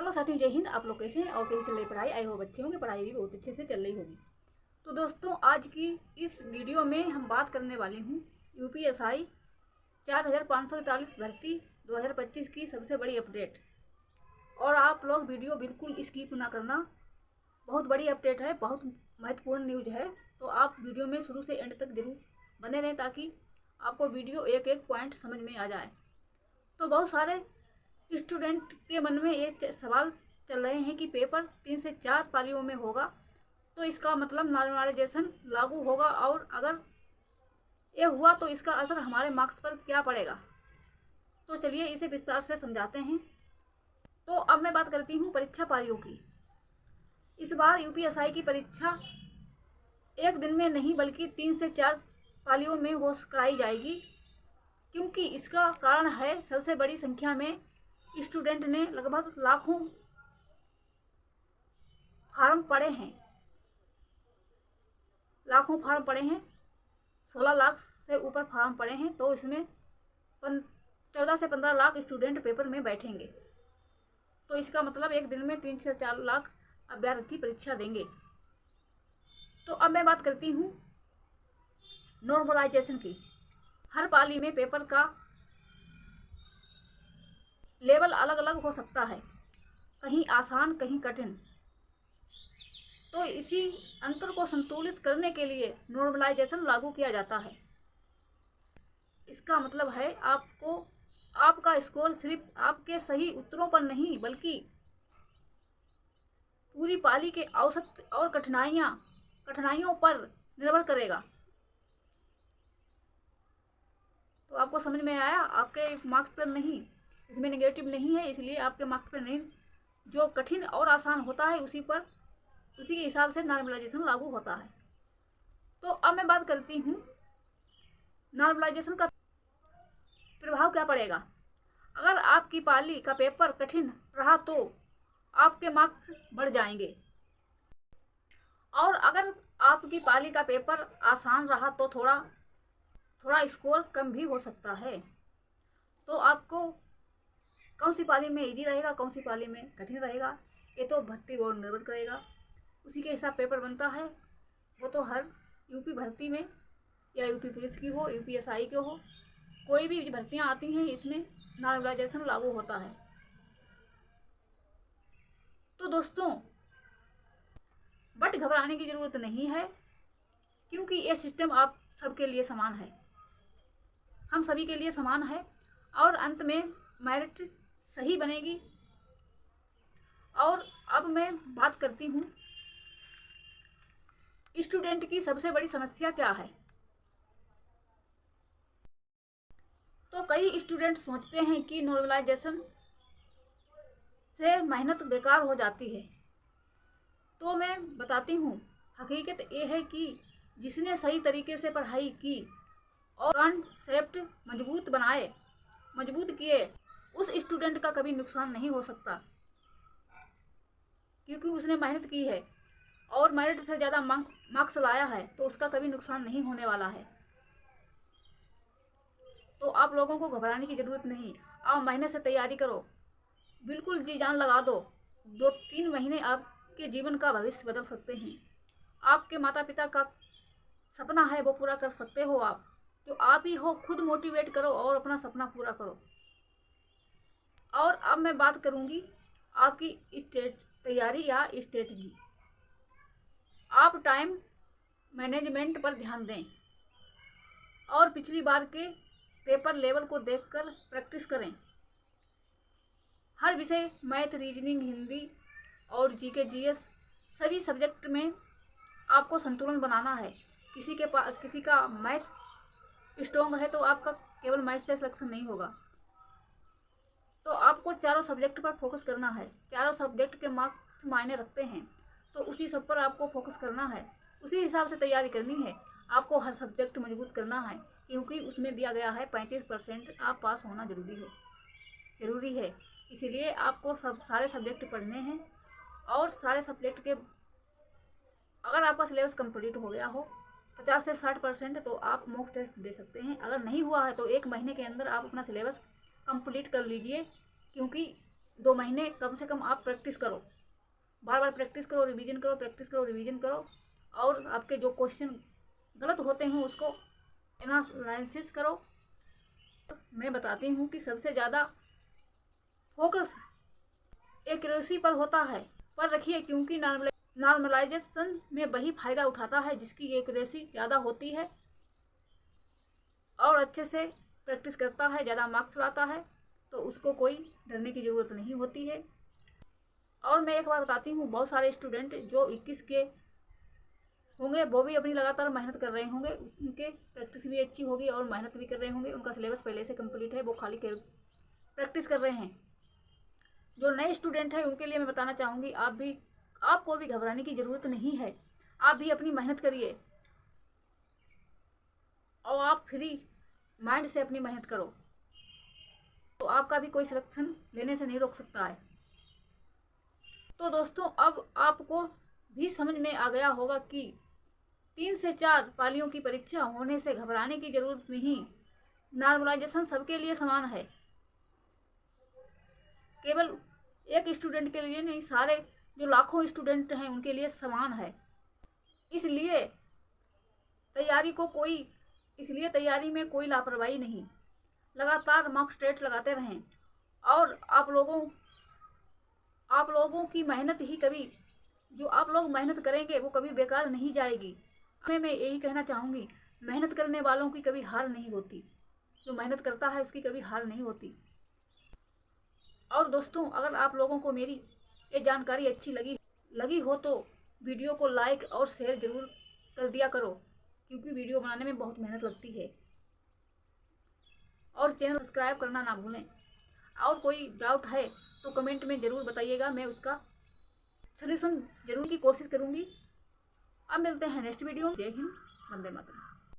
Hello साथियों, जय हिंद। आप लोग कैसे हैं और कैसे चल रही पढ़ाई? आई होप अच्छे होंगे। पढ़ाई भी बहुत अच्छे से चल रही होगी। तो दोस्तों, आज की इस वीडियो में हम बात करने वाली हूँ यूपीएसआई 4543 भर्ती 2025 की सबसे बड़ी अपडेट। और आप लोग वीडियो बिल्कुल स्किप ना करना, बहुत बड़ी अपडेट है, बहुत महत्वपूर्ण न्यूज है। तो आप वीडियो में शुरू से एंड तक जरूर बने रहें ताकि आपको वीडियो एक एक पॉइंट समझ में आ जाए। तो बहुत सारे स्टूडेंट के मन में ये सवाल चल रहे हैं कि पेपर 3 से 4 पालियों में होगा, तो इसका मतलब नॉर्मलाइजेशन लागू होगा, और अगर ये हुआ तो इसका असर हमारे मार्क्स पर क्या पड़ेगा। तो चलिए इसे विस्तार से समझाते हैं। तो अब मैं बात करती हूँ परीक्षा पालियों की। इस बार यूपीएसआई की परीक्षा एक दिन में नहीं बल्कि 3 से 4 पालियों में हो कराई जाएगी, क्योंकि इसका कारण है सबसे बड़ी संख्या में स्टूडेंट ने लगभग लाखों फार्म पड़े हैं। 16 लाख से ऊपर फार्म पड़े हैं। तो इसमें 14 से 15 लाख स्टूडेंट पेपर में बैठेंगे। तो इसका मतलब एक दिन में 3 से 4 लाख अभ्यर्थी परीक्षा देंगे। तो अब मैं बात करती हूँ नॉर्मलाइजेशन की। हर पाली में पेपर का लेवल अलग अलग हो सकता है, कहीं आसान कहीं कठिन। तो इसी अंतर को संतुलित करने के लिए नॉर्मलाइजेशन लागू किया जाता है। इसका मतलब है आपका स्कोर सिर्फ आपके सही उत्तरों पर नहीं बल्कि पूरी पाली के औसत और कठिनाइयों पर निर्भर करेगा। तो आपको समझ में आया? आपके मार्क्स पर नहीं, इसमें नेगेटिव नहीं है, इसलिए आपके मार्क्स पर नहीं, जो कठिन और आसान होता है उसी के हिसाब से नॉर्मलाइजेशन लागू होता है। तो अब मैं बात करती हूँ नॉर्मलाइजेशन का प्रभाव क्या पड़ेगा। अगर आपकी पाली का पेपर कठिन रहा तो आपके मार्क्स बढ़ जाएंगे, और अगर आपकी पाली का पेपर आसान रहा तो थोड़ा स्कोर कम भी हो सकता है। तो आपको कौन सी पाली में इजी रहेगा, कौन सी पाली में कठिन रहेगा, ये तो भर्ती बोर्ड निर्भर करेगा। उसी के हिसाब पेपर बनता है। वो तो हर यूपी भर्ती में, या यूपी पुलिस की हो, यूपीएसआई के हो, कोई भी भर्तियां आती हैं इसमें नॉर्मलाइजेशन लागू होता है। तो दोस्तों, बट घबराने की ज़रूरत नहीं है, क्योंकि ये सिस्टम आप सबके लिए समान है, हम सभी के लिए समान है, और अंत में मेरिट सही बनेगी। और अब मैं बात करती हूँ स्टूडेंट की सबसे बड़ी समस्या क्या है। तो कई स्टूडेंट सोचते हैं कि नॉर्मलाइजेशन से मेहनत बेकार हो जाती है। तो मैं बताती हूँ, हकीकत ये है कि जिसने सही तरीके से पढ़ाई की और कॉन्सेप्ट मजबूत किए, उस स्टूडेंट का कभी नुकसान नहीं हो सकता, क्योंकि उसने मेहनत की है और मेरिट से ज़्यादा मार्क्स लाया है, तो उसका कभी नुकसान नहीं होने वाला है। तो आप लोगों को घबराने की ज़रूरत नहीं। आप मेहनत से तैयारी करो, बिल्कुल जी जान लगा दो। 2-3 महीने आपके जीवन का भविष्य बदल सकते हैं। आपके माता पिता का सपना है वो पूरा कर सकते हो आप, जो आप ही हो। खुद मोटिवेट करो और अपना सपना पूरा करो। और अब मैं बात करूँगी आपकी तैयारी या स्ट्रेटजी। आप टाइम मैनेजमेंट पर ध्यान दें और पिछली बार के पेपर लेवल को देखकर प्रैक्टिस करें। हर विषय, मैथ, रीजनिंग, हिंदी और जीके जीएस, सभी सब्जेक्ट में आपको संतुलन बनाना है। किसी का मैथ स्ट्रॉन्ग है तो आपका केवल मैथ से सिलेक्शन नहीं होगा। तो आपको चारों सब्जेक्ट पर फोकस करना है। चारों सब्जेक्ट के मार्क्स मायने रखते हैं, तो उसी सब पर आपको फोकस करना है, उसी हिसाब से तैयारी करनी है। आपको हर सब्जेक्ट मजबूत करना है, क्योंकि उसमें दिया गया है 35% आप पास होना ज़रूरी है। इसीलिए आपको सारे सब्जेक्ट पढ़ने हैं। और सारे सब्जेक्ट के, अगर आपका सिलेबस कंप्लीट हो गया हो 50 से 60%, तो आप मॉक टेस्ट दे सकते हैं। अगर नहीं हुआ है तो 1 महीने के अंदर आप अपना सिलेबस कंप्लीट कर लीजिए, क्योंकि 2 महीने कम से कम आप प्रैक्टिस करो, बार बार प्रैक्टिस करो, रिवीजन करो, प्रैक्टिस करो, रिवीजन करो। और आपके जो क्वेश्चन गलत होते हैं उसको एनालिसिस करो। मैं बताती हूँ कि सबसे ज़्यादा फोकस एक्यूरेसी पर होता है, पर रखिए, क्योंकि नॉर्मलाइजेशन में वही फ़ायदा उठाता है जिसकी एक्यूरेसी ज़्यादा होती है और अच्छे से प्रैक्टिस करता है, ज़्यादा मार्क्स लाता है, तो उसको कोई डरने की ज़रूरत नहीं होती है। और मैं एक बार बताती हूँ, बहुत सारे स्टूडेंट जो 21 के होंगे वो भी अपनी लगातार मेहनत कर रहे होंगे, उनके प्रैक्टिस भी अच्छी होगी और मेहनत भी कर रहे होंगे, उनका सिलेबस पहले से कंप्लीट है, वो खाली प्रैक्टिस कर रहे हैं। जो नए स्टूडेंट हैं उनके लिए मैं बताना चाहूँगी, आपको भी घबराने की ज़रूरत नहीं है। आप भी अपनी मेहनत करिए और आप फ्री माइंड से अपनी मेहनत करो, तो आपका भी कोई सिलेक्शन लेने से नहीं रोक सकता है। तो दोस्तों, अब आपको भी समझ में आ गया होगा कि 3 से 4 पालियों की परीक्षा होने से घबराने की ज़रूरत नहीं। नॉर्मलाइजेशन सबके लिए समान है, केवल एक स्टूडेंट के लिए नहीं, सारे जो लाखों स्टूडेंट हैं उनके लिए समान है। इसलिए तैयारी में कोई लापरवाही नहीं, लगातार मॉक टेस्ट लगाते रहें और आप लोगों की मेहनत ही कभी, जो आप लोग मेहनत करेंगे वो कभी बेकार नहीं जाएगी। मैं यही कहना चाहूँगी, मेहनत करने वालों की कभी हार नहीं होती, जो मेहनत करता है उसकी कभी हार नहीं होती। और दोस्तों, अगर आप लोगों को मेरी ये जानकारी अच्छी लगी हो तो वीडियो को लाइक और शेयर ज़रूर कर दिया करो, क्योंकि वीडियो बनाने में बहुत मेहनत लगती है। और चैनल सब्सक्राइब करना ना भूलें। और कोई डाउट है तो कमेंट में ज़रूर बताइएगा, मैं उसका सॉल्यूशन ज़रूर की कोशिश करूँगी। अब मिलते हैं नेक्स्ट वीडियो में। जय हिंद, वंदे मातरम।